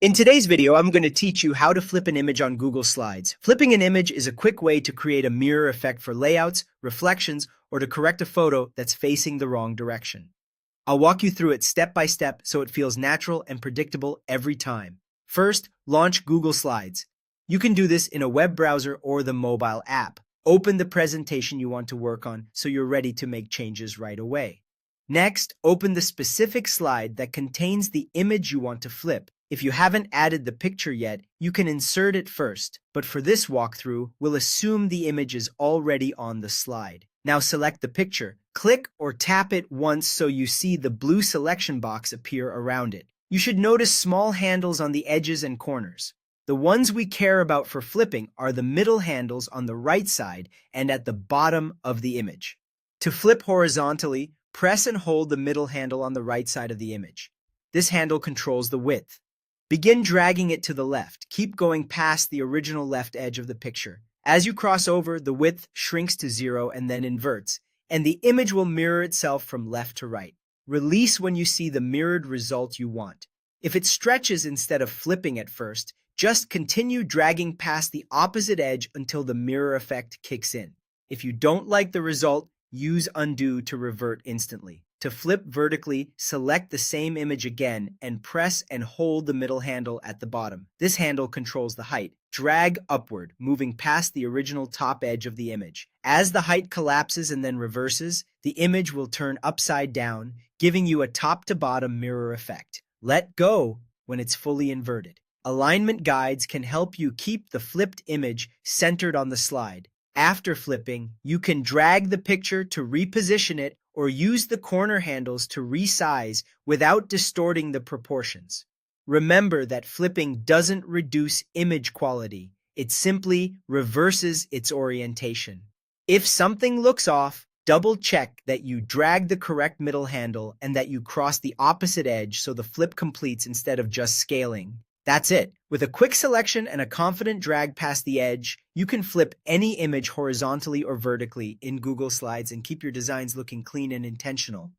In today's video, I'm going to teach you how to flip an image on Google Slides. Flipping an image is a quick way to create a mirror effect for layouts, reflections, or to correct a photo that's facing the wrong direction. I'll walk you through it step by step so it feels natural and predictable every time. First, launch Google Slides. You can do this in a web browser or the mobile app. Open the presentation you want to work on so you're ready to make changes right away. Next, open the specific slide that contains the image you want to flip. If you haven't added the picture yet, you can insert it first, but for this walkthrough, we'll assume the image is already on the slide. Now select the picture. Click or tap it once so you see the blue selection box appear around it. You should notice small handles on the edges and corners. The ones we care about for flipping are the middle handles on the right side and at the bottom of the image. To flip horizontally, press and hold the middle handle on the right side of the image. This handle controls the width. Begin dragging it to the left. Keep going past the original left edge of the picture. As you cross over, the width shrinks to 0 and then inverts, and the image will mirror itself from left to right. Release when you see the mirrored result you want. If it stretches instead of flipping at first, just continue dragging past the opposite edge until the mirror effect kicks in. If you don't like the result, use undo to revert instantly. To flip vertically, select the same image again and press and hold the middle handle at the bottom. This handle controls the height. Drag upward, moving past the original top edge of the image. As the height collapses and then reverses, the image will turn upside down, giving you a top-to-bottom mirror effect. Let go when it's fully inverted. Alignment guides can help you keep the flipped image centered on the slide. After flipping, you can drag the picture to reposition it or use the corner handles to resize without distorting the proportions. Remember that flipping doesn't reduce image quality, it simply reverses its orientation. If something looks off, double-check that you drag the correct middle handle and that you cross the opposite edge so the flip completes instead of just scaling. That's it. With a quick selection and a confident drag past the edge, you can flip any image horizontally or vertically in Google Slides and keep your designs looking clean and intentional.